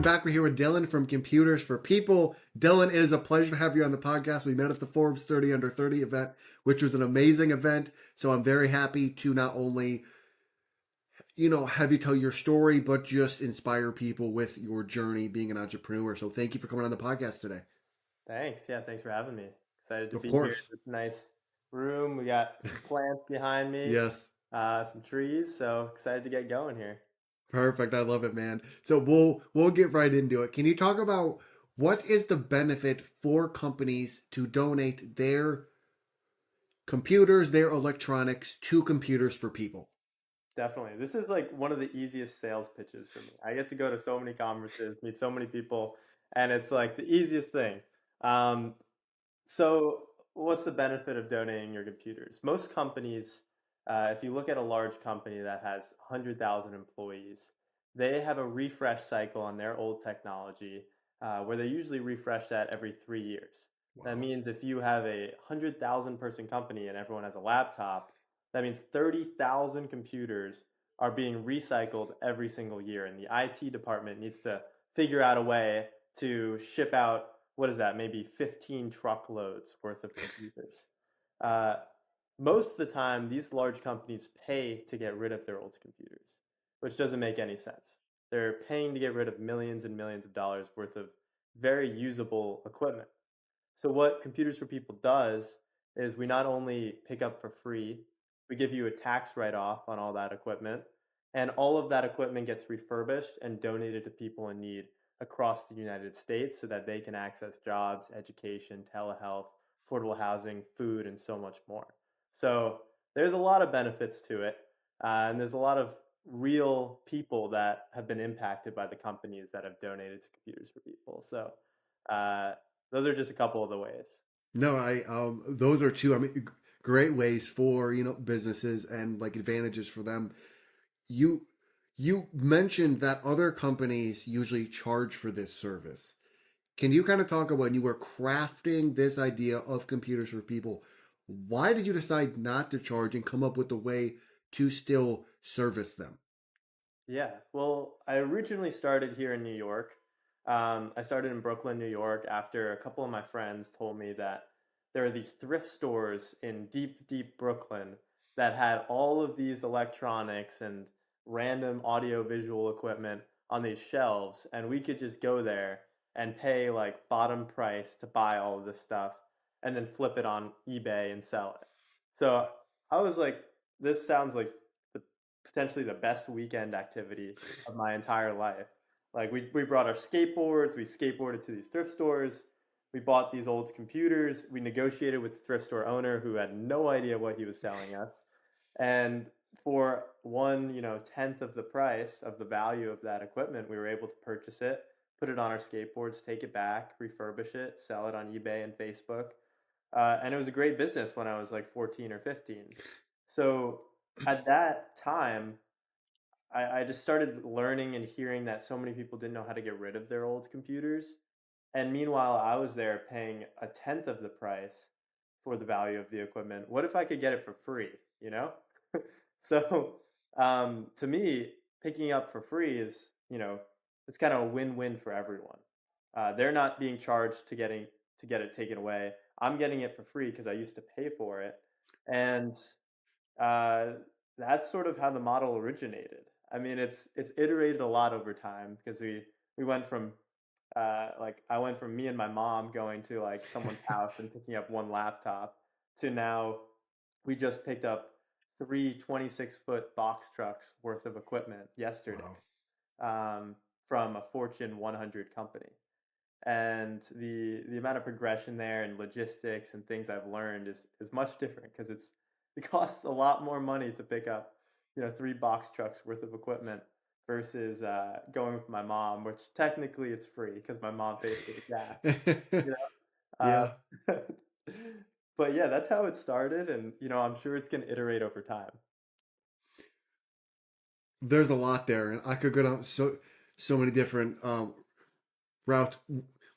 back. We're here with Dylan from Computers for People. Dylan, it is a pleasure to have you on the podcast. We met at the Forbes 30 Under 30 event, which was an amazing event. So I'm very happy to not only, have you tell your story, but just inspire people with your journey being an entrepreneur. So thank you for coming on the podcast today. Thanks. Yeah, thanks for having me. Excited to Of be here in course. this nice room. We got some plants behind me, Yes. some trees, so excited to get going here. Perfect. I love it, man. So we'll get right into it. Can you talk about what is the benefit for companies to donate their computers, their electronics to Computers for People? Definitely. This is like one of the easiest sales pitches for me. I get to go to so many conferences, meet so many people, and it's like the easiest thing. Um, so what's the benefit of donating your computers? Most companies, if you look at a large company that has 100,000 employees, they have a refresh cycle on their old technology where they usually refresh that every 3 years. That Wow. means if you have a 100,000 person company and everyone has a laptop, that means 30,000 computers are being recycled every single year. And the IT department needs to figure out a way to ship out, what is that, maybe 15 truckloads worth of computers. Uh, Most of the time, these large companies pay to get rid of their old computers, which doesn't make any sense. They're paying to get rid of millions and millions of dollars worth of very usable equipment. So what Computers for People does is we not only pick up for free, we give you a tax write-off on all that equipment, and all of that equipment gets refurbished and donated to people in need across the United States so that they can access jobs, education, telehealth, affordable housing, food, and so much more. So there's a lot of benefits to it, and there's a lot of real people that have been impacted by the companies that have donated to Computers for People. So uh, those are just a couple of the ways. No, I those are two great ways for, businesses and like advantages for them. You you mentioned that other companies usually charge for this service. Can you kind of talk about when you were crafting this idea of Computers for People, why did you decide not to charge and come up with a way to still service them? Yeah, well, I originally started here in New York. I started in Brooklyn, New York, after a couple of my friends told me that there are these thrift stores in deep, deep Brooklyn that had all of these electronics and random audio visual equipment on these shelves, and we could just go there and pay like bottom price to buy all of this stuff and then flip it on eBay and sell it. So I was like, this sounds like the potentially the best weekend activity of my entire life. Like we brought our skateboards, we skateboarded to these thrift stores, we bought these old computers, we negotiated with the thrift store owner who had no idea what he was selling us. And for one, tenth of the price of the value of that equipment, we were able to purchase it, put it on our skateboards, take it back, refurbish it, sell it on eBay and Facebook. And it was a great business when I was like 14 or 15. So at that time, I just started learning and hearing that so many people didn't know how to get rid of their old computers. And meanwhile, I was there paying a tenth of the price for the value of the equipment. What if I could get it for free, you know? So to me, picking up for free is, it's kind of a win-win for everyone. They're not being charged to get it taken away. I'm getting it for free because I used to pay for it. And uh, that's sort of how the model originated. I mean, it's iterated a lot over time because we went from like I went from me and my mom going to like someone's house and picking up one laptop to now we just picked up three 26-foot box trucks worth of equipment yesterday Wow. um, from a Fortune 100 company. And the amount of progression there and logistics and things I've learned is much different because it costs a lot more money to pick up, three box trucks worth of equipment versus going with my mom, which technically it's free because my mom pays for the gas. You know, Yeah. uh, but yeah, that's how it started, and I'm sure it's gonna iterate over time. There's a lot there, and I could go down so many different routes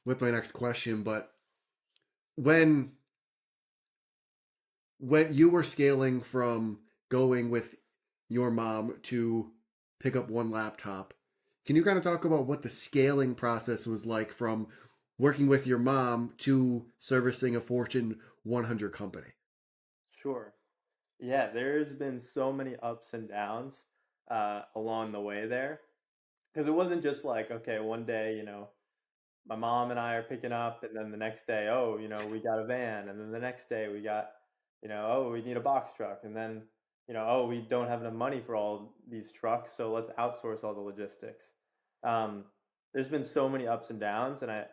with my next question. But when when you were scaling from going with your mom to pick up one laptop, Can you kind of talk about what the scaling process was like from working with your mom to servicing a Fortune 100 company? Sure. Yeah, there's been so many ups and downs along the way there. Because it wasn't just like, okay, one day, my mom and I are picking up, and then the next day, oh, we got a van, and then the next day we got, oh, we need a box truck, and then, oh, we don't have enough money for all these trucks, so let's outsource all the logistics. Um, there's been so many ups and downs, and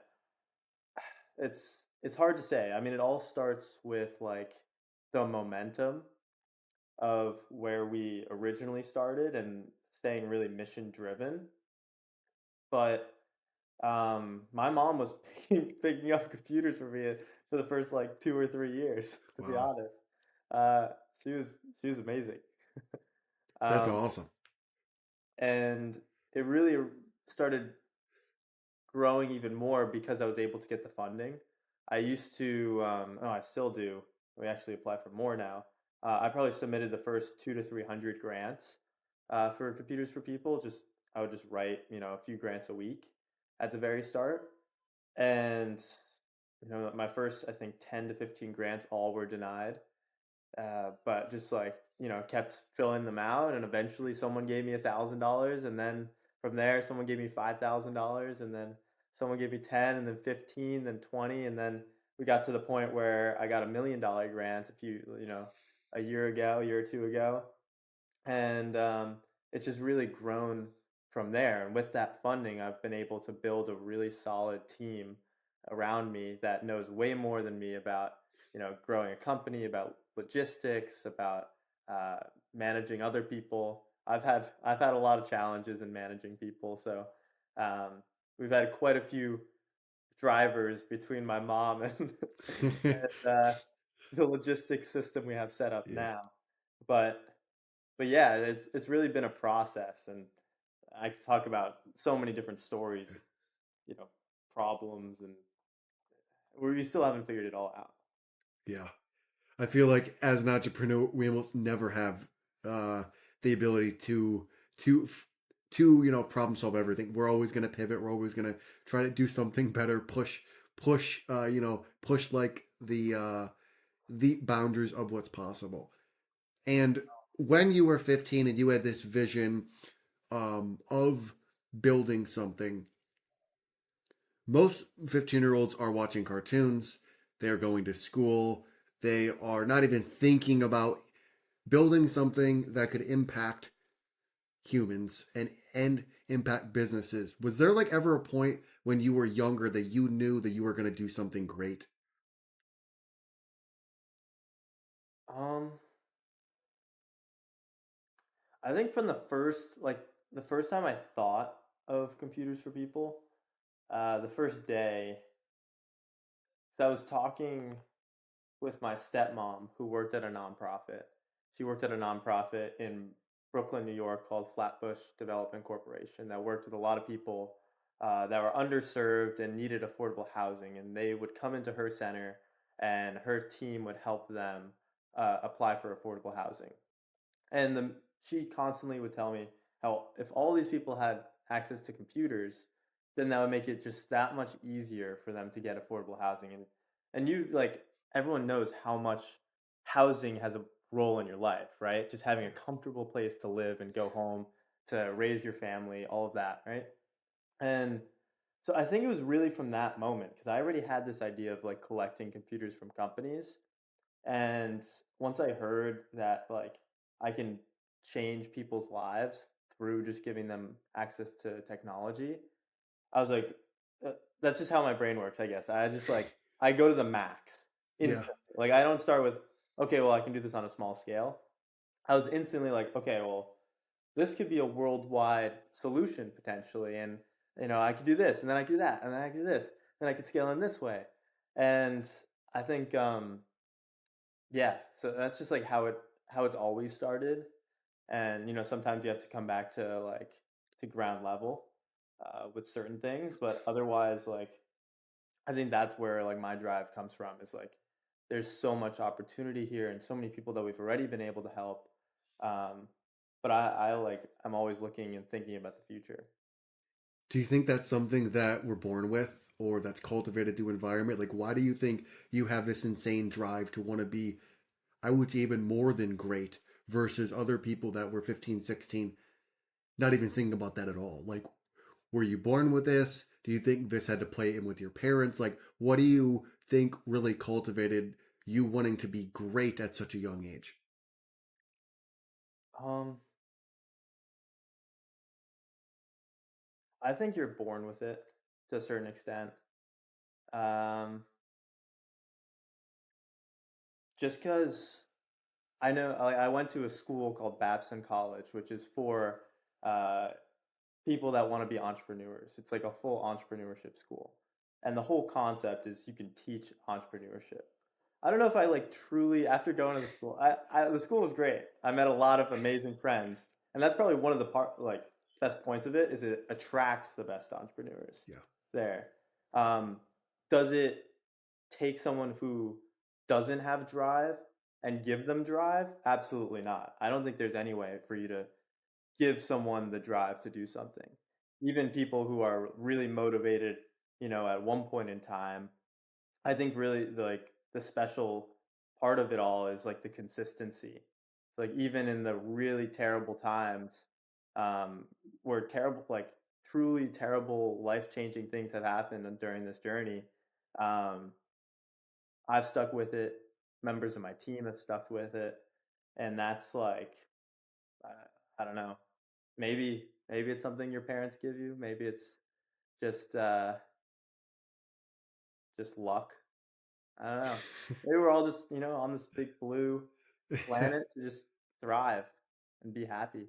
it's hard to say. I mean, it all starts with like the momentum of where we originally started and staying really mission driven. But my mom was picking up computers for me for the first like 2 or 3 years, to be Wow, honest. Uh, she was amazing. that's Um, awesome. and it really started growing even more because I was able to get the funding. I used to, oh, I still do. We actually apply for more now. I probably submitted the first 2 to 300 grants for computers for people. I would just write, a few grants a week at the very start, and my first, I think, 10 to 15 grants all were denied. But just like, kept filling them out, and eventually someone gave me $1,000, and then from there someone gave me $5,000, and then someone gave me 10, and then 15, then 20, and then we got to the point where I got $1 million grant a year ago, a year or two ago, and it's just really grown from there. And with that funding, I've been able to build a really solid team around me that knows way more than me about growing a company, about logistics, about uh, managing other people. I've had a lot of challenges in managing people, so um, we've had quite a few drivers between my mom and, the logistics system we have set up Yeah, now. But yeah, it's really been a process, and I could talk about so many different stories, you know, problems, and we still haven't figured it all out. yeah. I feel like as an entrepreneur, we almost never have uh, the ability to problem solve everything. We're always going to pivot. We're always going to try to do something better. Push like the boundaries of what's possible. And when you were 15 and you had this vision of building something, most 15-year-olds are watching cartoons. They're going to school. They are not even thinking about building something that could impact humans and impact businesses. Was there like ever a point when you were younger that you knew that you were going to do something great? Um, I think from the first time I thought of computers for people, the first day, so I was talking with my stepmom who worked at a nonprofit. She worked at a nonprofit in Brooklyn, New York called Flatbush Development Corporation that worked with a lot of people that were underserved and needed affordable housing. And they would come into her center, and her team would help them apply for affordable housing. And she constantly would tell me how if all these people had access to computers, then that would make it just that much easier for them to get affordable housing. And you like everyone knows how much housing has a role in your life, right? Just having a comfortable place to live and go home to raise your family, all of that, right? And so I think it was really from that moment because I already had this idea of like collecting computers from companies, and once I heard that like I can change people's lives through just giving them access to technology, I was like, that's just how my brain works, I guess. I just like I go to the max Yeah, instantly. Like I don't start with, okay, well I can do this on a small scale. I was instantly like, okay, well this could be a worldwide solution potentially, and I could do this, and then I could do that, and then I could do this, then I could scale in this way, and I think yeah, so that's just like how it's always started, and sometimes you have to come back to like to ground level with certain things, but otherwise, like I think that's where like my drive comes from. Is like there's so much opportunity here and so many people that we've already been able to help, um, but I'm always looking and thinking about the future. Do you think that's something that we're born with or that's cultivated through environment? Like, why do you think you have this insane drive to want to be, I would say, even more than great versus other people that were 15, 16, not even thinking about that at all? Like, were you born with this? Do you think this had to play in with your parents? Like, what do you think really cultivated you wanting to be great at such a young age? Um, I think you're born with it to a certain extent. Um, just because I went to a school called Babson College, which is for uh, people that want to be entrepreneurs. It's like a full entrepreneurship school. And the whole concept is you can teach entrepreneurship. I don't know if I like truly after going to the school. The school was great. I met a lot of amazing friends, and that's probably one of the best points of it is it attracts the best entrepreneurs Yeah. there. Um, does it take someone who doesn't have drive and give them drive? Absolutely not. I don't think there's any way for you to give someone the drive to do something. Even people who are really motivated, at one point in time, I think really the special part of it all is like the consistency. Like even in the really terrible times, where terrible, like truly terrible, life-changing things have happened during this journey, um, I've stuck with it. Members of my team have stuck with it, and that's like, I don't know. Maybe it's something your parents give you. Maybe it's just uh, just luck. I don't know. Maybe we're all just on this big blue planet to just thrive and be happy.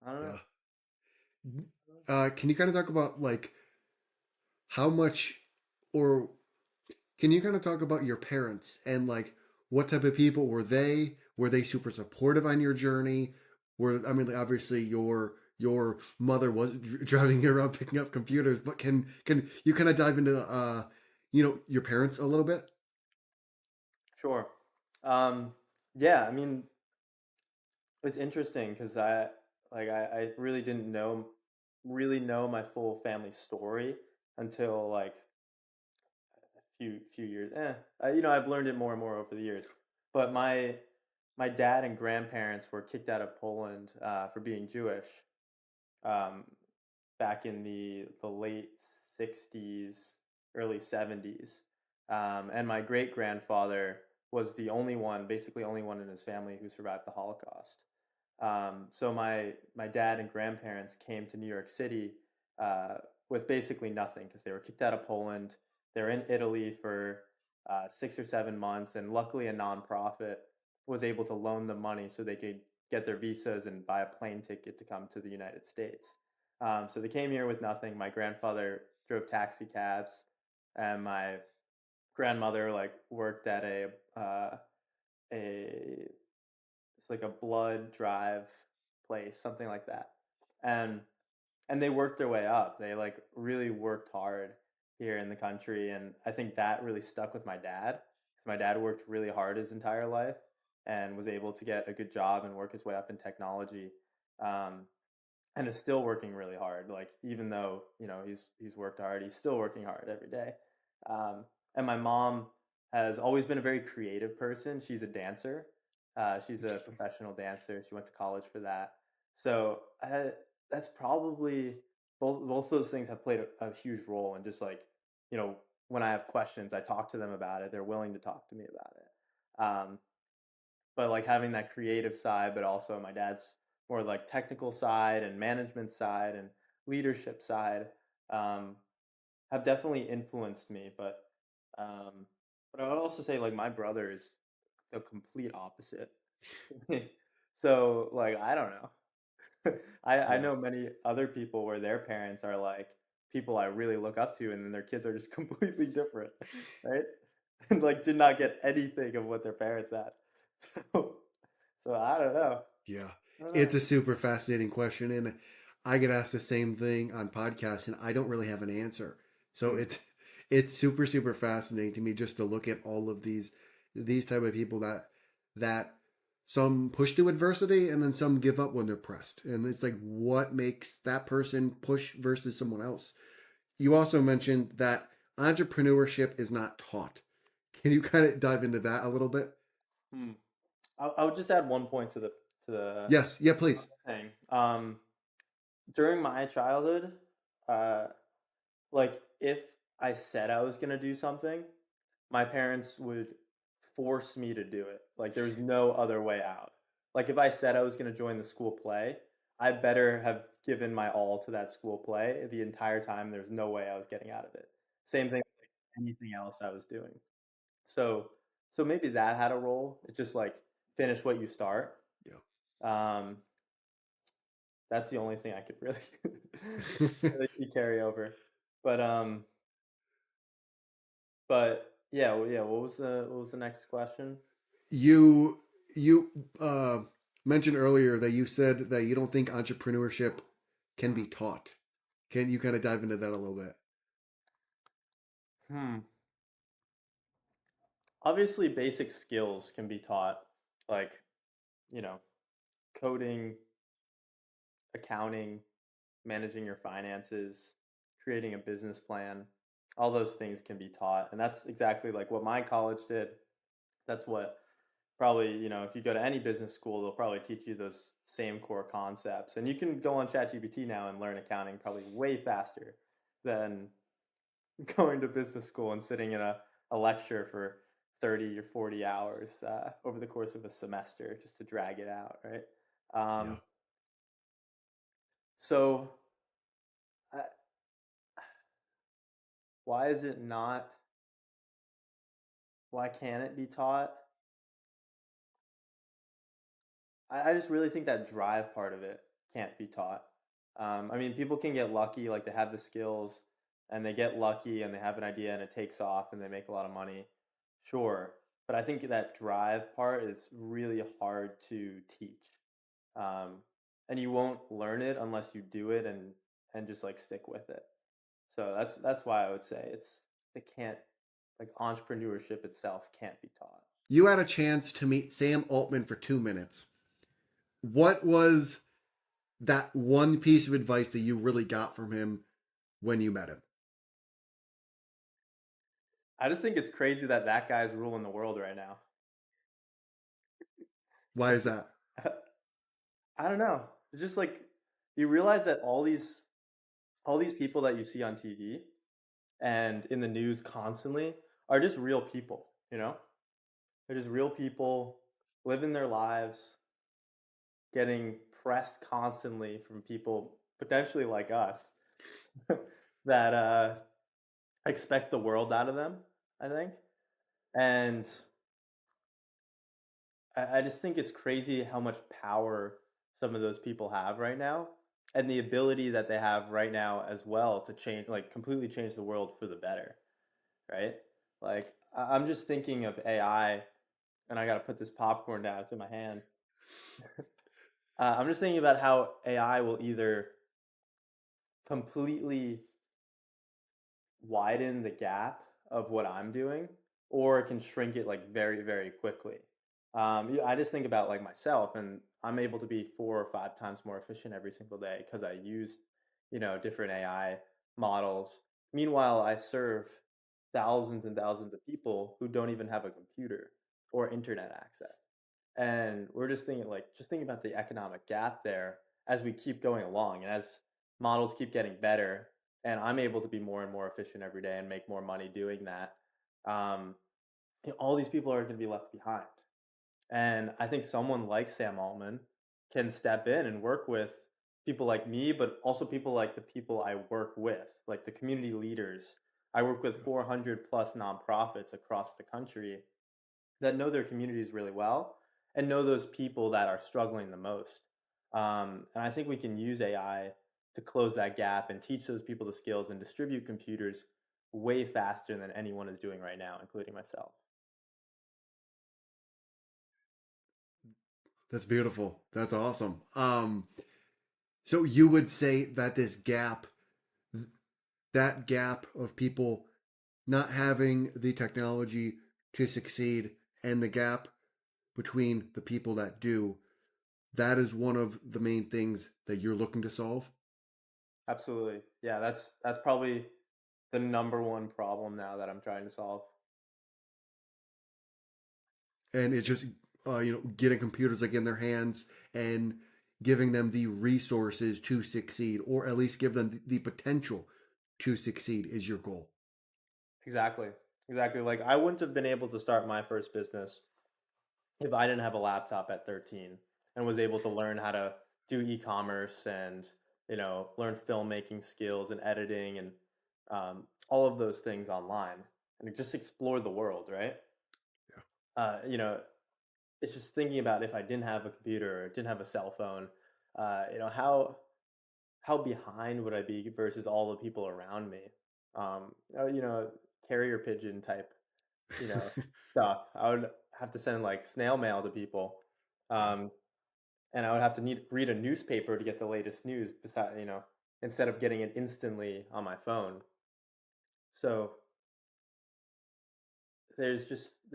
I don't know. Yeah. Can you kind of talk about like how much, or can you kind of talk about your parents and like what type of people were they? Were they super supportive on your journey? Were I mean, like, obviously your mother was driving you around picking up computers, but can you kind of dive into your parents a little bit? Sure. Um, yeah, I mean, it's interesting because I really didn't really know my full family story until like few years. I've learned it more and more over the years. But my dad and grandparents were kicked out of Poland for being Jewish, um, back in the late '60s, early '70s, and my great grandfather was the only one, basically only one in his family who survived the Holocaust. So my dad and grandparents came to New York City uh, with basically nothing because they were kicked out of Poland. They were in Italy for 6 or 7 months, and luckily a nonprofit was able to loan them money so they could get their visas and buy a plane ticket to come to the United States. So they came here with nothing. My grandfather drove taxi cabs, and my grandmother like worked at a it's like a blood drive place, something like that. And and they worked their way up. They like really worked hard here in the country, and I think that really stuck with my dad because my dad worked really hard his entire life and was able to get a good job and work his way up in technology. Um, and is still working really hard. Like even though he's worked hard, he's still working hard every day. And my mom has always been a very creative person. She's a dancer. She's a Interesting. professional dancer. She went to college for that. So that's probably both those things have played a huge role in just like when I have questions, I talk to them about it. They're willing to talk to me about it. But like having that creative side, but also my dad's more like technical side and management side and leadership side, um, have definitely influenced me. Um, but I would also say like my brother is the complete opposite. So like I don't know. I Yeah. know many other people where their parents are like people I really look up to, and then their kids are just completely different, right? And like did not get anything of what their parents had. So so I don't know. Yeah. I don't It's know. a super fascinating question, and I get asked the same thing on podcasts and I don't really have an answer. So Hmm. it's super super fascinating to me just to look at all of these type of people that some push through adversity and then some give up when they're pressed. And it's like, what makes that person push versus someone else? You also mentioned that entrepreneurship is not taught. Can you kind of dive into that a little bit? Hmm. I would just add one point to the Yes. Yeah, please. thing. During my childhood, uh, like if I said I was gonna do something, my parents would force me to do it. Like there's no other way out. Like if I said I was going to join the school play, I better have given my all to that school play the entire time. There's no way I was getting out of it. Same thing with anything else I was doing. So so maybe that had a role. It's just like finish what you start. Um, that's the only thing I could really Yeah. really see carry over. But yeah, well, yeah. What was the next question? You mentioned earlier that you said that you don't think entrepreneurship can be taught. Can you kind of dive into that a little bit? Hmm. Obviously, basic skills can be taught, like, you know, coding, accounting, managing your finances, creating a business plan. All those things can be taught. And that's exactly like what my college did. That's what probably, if you go to any business school, they'll probably teach you those same core concepts. And you can go on ChatGPT now and learn accounting probably way faster than going to business school and sitting in a lecture for 30 or 40 hours over the course of a semester just to drag it out, right? Yeah. So, uh, why is it not, why can't it be taught? I just really think that drive part of it can't be taught. I mean, people can get lucky, like they have the skills and they get lucky and they have an idea and it takes off and they make a lot of money. Sure. But I think that drive part is really hard to teach. Um, and you won't learn it unless you do it and just like stick with it. So that's why I would say it can't, like entrepreneurship itself can't be taught. You had a chance to meet Sam Altman for 2 minutes. What was that one piece of advice that you really got from him when you met him? I just think it's crazy that that guy's ruling the world right now. Why is that? I don't know. It's just like you realize that all these people that you see on TV and in the news constantly are just real people, you know? They're just real people living their lives, getting pressed constantly from people potentially like us that expect the world out of them, I think. And I just think it's crazy how much power some of those people have right now and the ability that they have right now as well to change, like completely change the world for the better, right? Like I'm just thinking of AI, and I got to put this popcorn down, it's in my hand. I'm just thinking about how AI will either completely widen the gap of what I'm doing, or it can shrink it like very, very quickly. Yeah, I just think about like myself, and I'm able to be 4 or 5 times more efficient every single day because I used, different AI models. Meanwhile, I serve thousands and thousands of people who don't even have a computer or internet access. And we're just thinking like just thinking about the economic gap there as we keep going along and as models keep getting better and I'm able to be more and more efficient every day and make more money doing that. Um, all these people are going to be left behind. And I think someone like Sam Altman can step in and work with people like me, but also people like the people I work with, like the community leaders. I work with 400 plus nonprofits across the country that know their communities really well and know those people that are struggling the most. And I think we can use AI to close that gap and teach those people the skills and distribute computers way faster than anyone is doing right now, including myself. That's beautiful. That's awesome. So you would say that that gap of people not having the technology to succeed, and the gap between the people that do, that is one of the main things that you're looking to solve. Absolutely. Yeah, that's probably the number one problem now that I'm trying to solve. And it's just getting computers like in their hands and giving them the resources to succeed, or at least give them the potential to succeed, is your goal. Exactly. Exactly. Like I wouldn't have been able to start my first business if I didn't have a laptop at 13 and was able to learn how to do e-commerce and, learn filmmaking skills and editing and all of those things online and just explore the world, right? Yeah. Uh, you know, it's just thinking about if I didn't have a computer or didn't have a cell phone, how behind would I be versus all the people around me? Carrier pigeon type, you know, stuff. I would have to send like snail mail to people, Yeah. um, and I would have to need read a newspaper to get the latest news. Instead of getting it instantly on my phone. So there's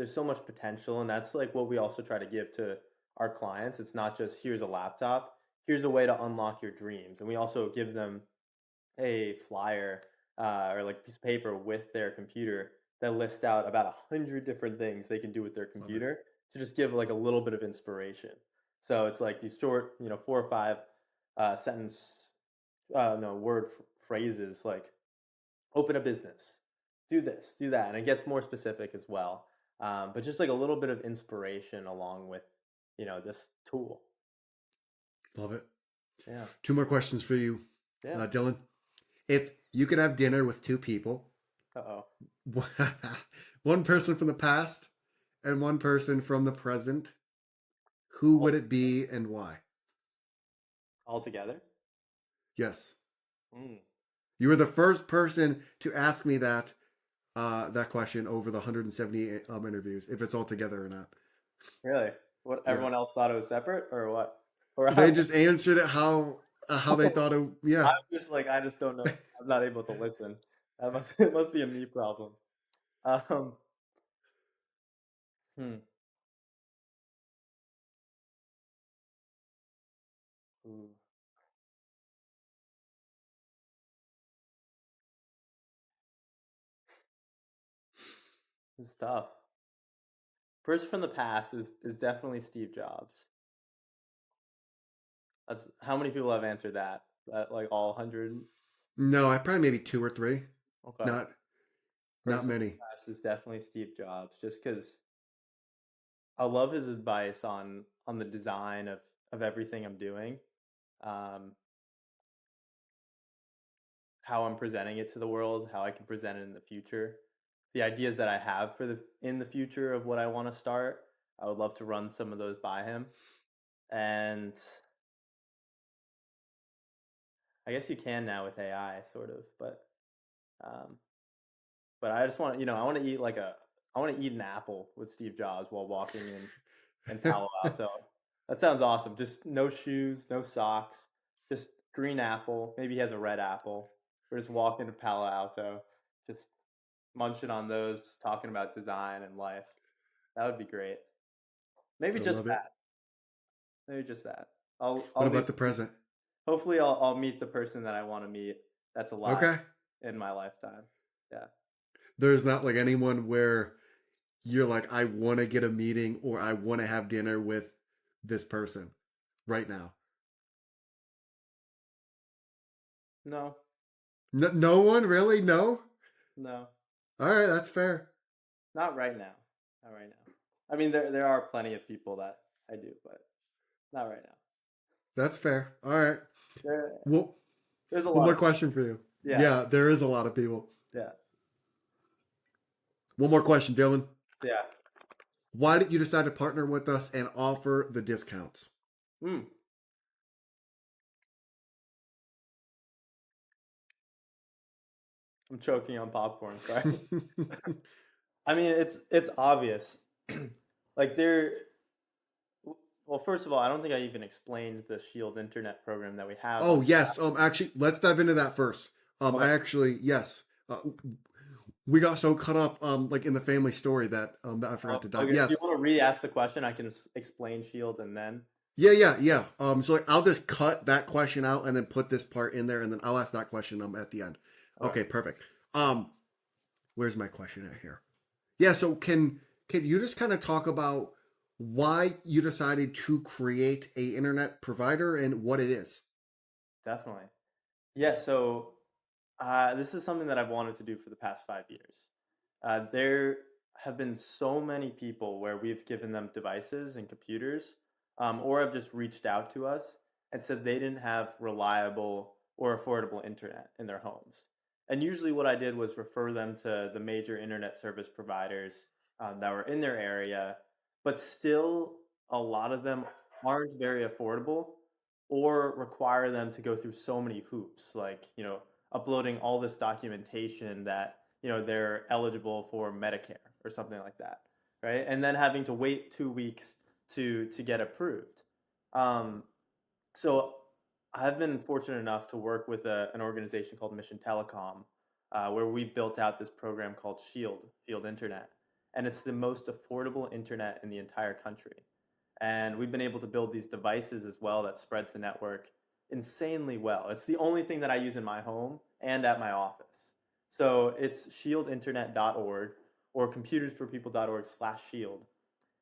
so much potential, and that's like what we also try to give to our clients. It's not just here's a laptop, here's a way to unlock your dreams, and we also give them a flyer or like a piece of paper with their computer that lists out about 100 different things they can do with their Love it. computer to just give like a little bit of inspiration. So it's like these short, 4 or 5 sentence, no phrases like open a business, do this, do that, and it gets more specific as well. But just like a little bit of inspiration along with, this tool. Love it. Yeah, Two more questions for you, yeah. Dylan. If you could have dinner with two people, Uh-oh. one person from the past and one person from the present, who All, would it be and why? all together. Yes. Mm, You were the first person to ask me that question over the 178 interviews, if it's all together or not. really? What, Yeah, everyone else thought it was separate or what? Or they just answered it how they thought it. Yeah, I'm just like I just don't know. I'm not able to listen. That must it must be a me problem. Um, hmm. Ooh, this is tough. Person from the past is definitely Steve Jobs. That's how many people have answered that? That like all 100? no, I probably maybe two or three, Okay. not not Person from many. the past is definitely Steve Jobs, just because I love his advice on the design of everything I'm doing, um, how I'm presenting it to the world, how I can present it in the future, the ideas that I have for the in the future of what I want to start. I would love to run some of those by him, and I guess you can now with AI, sort of, um, but I just want to, I want to eat an apple with Steve Jobs while walking in Palo Alto. That sounds awesome. Just no shoes, no socks, just green apple. Maybe he has a red apple. We're just walking to Palo Alto, just munching on those, just talking about design and life. That would be great. Maybe I just love it. that. Maybe just that. What I'll be about the present? hopefully I'll meet the person that I want to meet that's alive Okay, in my lifetime. Yeah. there's not like anyone where you're like, I want to get a meeting or I want to have dinner with this person right now. No. No, no one really. No. No. All right, that's fair. Not right now. Not right now. I mean, there are plenty of people that I do, but not right now. That's fair. All right. There, Well, there's a one lot more of people. question for you. Yeah, Yeah, there is a lot of people. yeah, One more question, Dylan. yeah. Why did you decide to partner with us and offer the discounts? Mm, I'm choking on popcorn. Sorry. I mean, it's obvious. Like there. Well, first of all, I don't think I even explained the Shield Internet program that we have Oh on. yes. Actually, let's dive into that first. Okay. I actually yes. We got so caught up like in the family story that I forgot to dive. Okay. Do you Yes. want to want to re-ask the question, I can explain Shield and then. Yeah, yeah, yeah. So like, I'll just cut that question out and then put this part in there, and then I'll ask that question at the end. Okay. Okay, perfect. Um, where's my question at here? Yeah. So can you just kind of talk about why you decided to create a internet provider and what it is? Definitely. Yeah, so this is something that I've wanted to do for the past 5 years. There have been so many people where we've given them devices and computers, or have just reached out to us and said they didn't have reliable or affordable internet in their homes. And usually, what I did was refer them to the major internet service providers that were in their area, but still, a lot of them aren't very affordable or require them to go through so many hoops, like, uploading all this documentation that, they're eligible for Medicare or something like that, right? And then having to wait 2 weeks to get approved. Um, so I've been fortunate enough to work with an organization called Mission Telecom, where we built out this program called Shield Internet, and it's the most affordable internet in the entire country. And we've been able to build these devices as well that spreads the network insanely well. It's the only thing that I use in my home and at my office. So it's shieldinternet.org or computersforpeople.org/shield.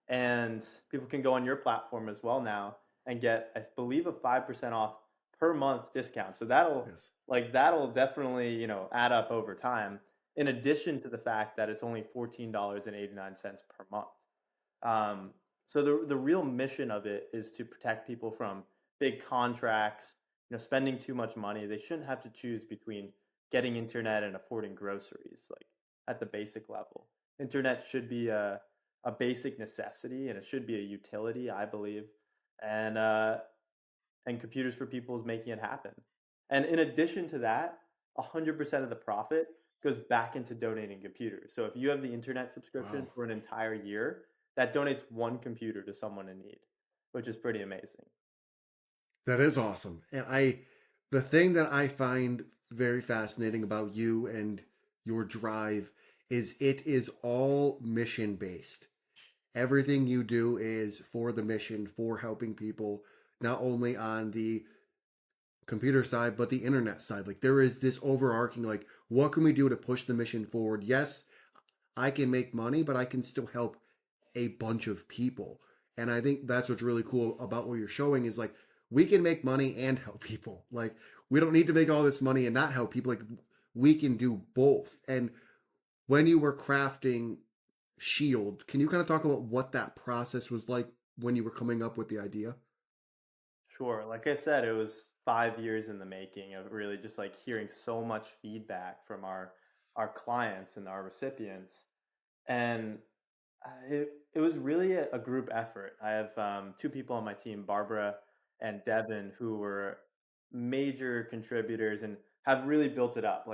And people can go on your platform as well now and get, I believe, a 5% off per month discount. So Yes. that'll definitely, add up over time, in addition to the fact that it's only $14.89 per month. Um, so the real mission of it is to protect people from big contracts, spending too much money. They shouldn't have to choose between getting internet and affording groceries, like at the basic level. Internet should be a basic necessity and it should be a utility, I believe. And computers for people is making it happen. And in addition to that, 100% of the profit goes back into donating computers. So if you have the internet subscription Wow. for an entire year, that donates one computer to someone in need, which is pretty amazing. That is awesome. And the thing that I find very fascinating about you and your drive is it is all mission based. Everything you do is for the mission, for helping people, not only on the computer side, but the internet side. Like there is this overarching, like, what can we do to push the mission forward? Yes, I can make money, but I can still help a bunch of people. And I think that's what's really cool about what you're showing is like we can make money and help people. Like we don't need to make all this money and not help people. Like we can do both. And when you were crafting Shield, can you kind of talk about what that process was like when you were coming up with the idea? Sure. Like I said, it was 5 years in the making of really just like hearing so much feedback from our clients and our recipients. And it was really a group effort. I have two people on my team, Barbara and Devin, who were major contributors and have really built it up.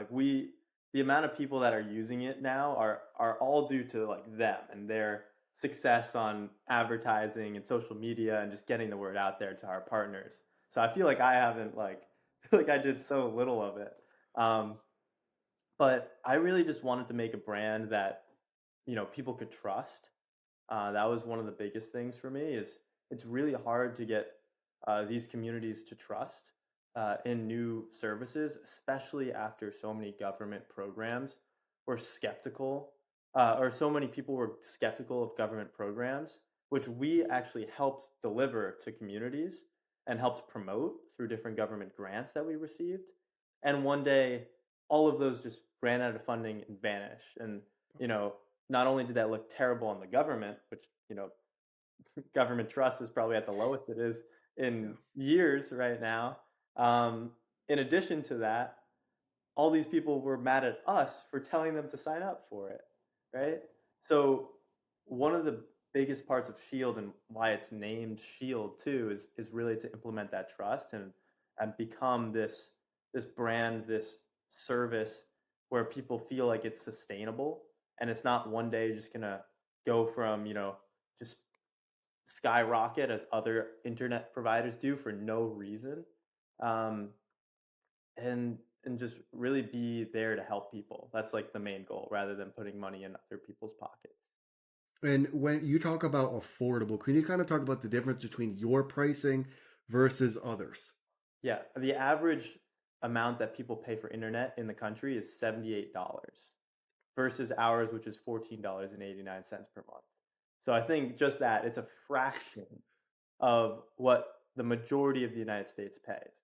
The amount of people that are using it now are all due to like them and their success on advertising and social media and just getting the word out there to our partners. So I feel like I haven't feel like I did so little of it. Um, but I really just wanted to make a brand that people could trust. That was one of the biggest things for me. Is it's really hard to get these communities to trust in new services, especially after so many government programs were skeptical, or so many people were skeptical of government programs, which we actually helped deliver to communities and helped promote through different government grants that we received. And one day, all of those just ran out of funding and vanished. And you know, not only did that look terrible on the government, which, government trust is probably at the lowest it is Yeah. in years right now. Um, in addition to that, all these people were mad at us for telling them to sign up for it, right? So one of the biggest parts of Shield and why it's named Shield too is really to implement that trust and become this brand, this service where people feel like it's sustainable and it's not one day just gonna go from, just skyrocket as other internet providers do for no reason. Um, and just really be there to help people. That's like the main goal rather than putting money in other people's pockets. And when you talk about affordable, can you kind of talk about the difference between your pricing versus others? Yeah, the average amount that people pay for internet in the country is $78 versus ours, which is $14.89 per month. So I think just that it's a fraction of what the majority of the United States pays.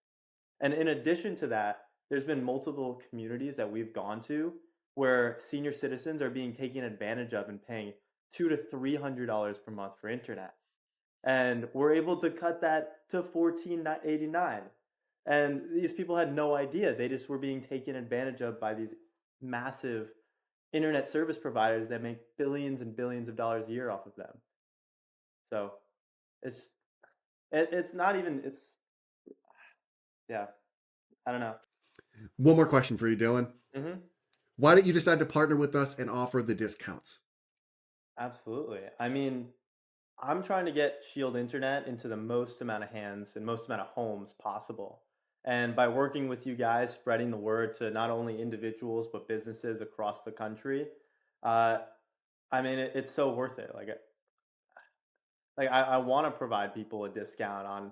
And in addition to that, there's been multiple communities that we've gone to where senior citizens are being taken advantage of and paying $200 to $300 per month for internet. And we're able to cut that to 14.89. And these people had no idea. They just were being taken advantage of by these massive internet service providers that make billions and billions of dollars a year off of them. So it's it's not even it's yeah, I don't know. One more question for you, Dylan. Hmm. Why did you decide to partner with us and offer the discounts? Absolutely. I mean, I'm trying to get Shield Internet into the most amount of hands and most amount of homes possible. And by working with you guys, spreading the word to not only individuals but businesses across the country, uh, I mean, it's so worth it. I want to provide people a discount on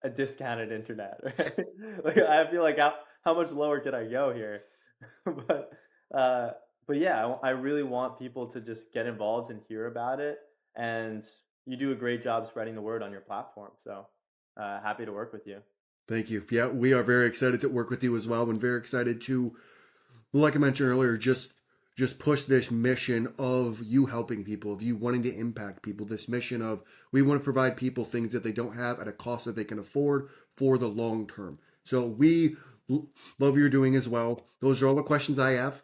a discounted internet. Right? Like I feel like how much lower could I go here? but uh, but yeah, I really want people to just get involved and hear about it. And you do a great job spreading the word on your platform. So happy to work with you. Thank you. Yeah, we are very excited to work with you as well, and very excited to, like I mentioned earlier, just push this mission of you helping people, of you wanting to impact people. This mission of we want to provide people things that they don't have at a cost that they can afford for the long term. So we love what you're doing as well. Those are all the questions I have.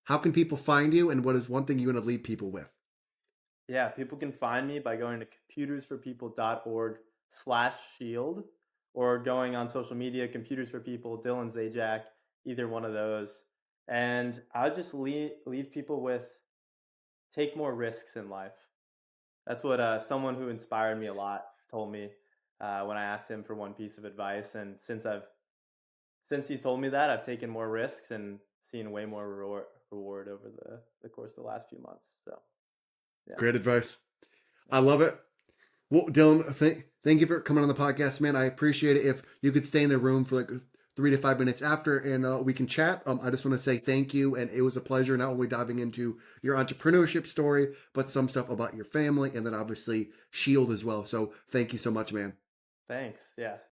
How can people find you, and what is one thing you want to leave people with? Yeah, people can find me by going to computersforpeople.org/shield or going on social media, Computers for People, Dylan Zajac, either one of those. And I'll just leave people with take more risks in life. That's what someone who inspired me a lot told me when I asked him for one piece of advice. And since he's told me that, I've taken more risks and seen way more reward over the course of the last few months. So yeah, Great advice. I love it. Well, Dylan, thank you for coming on the podcast, man. I appreciate it. If you could stay in the room for like 3 to 5 minutes after, and we can chat. I just want to say thank you, and it was a pleasure not only diving into your entrepreneurship story, but some stuff about your family, and then obviously Shield as well. So thank you so much, man. thanks. Yeah.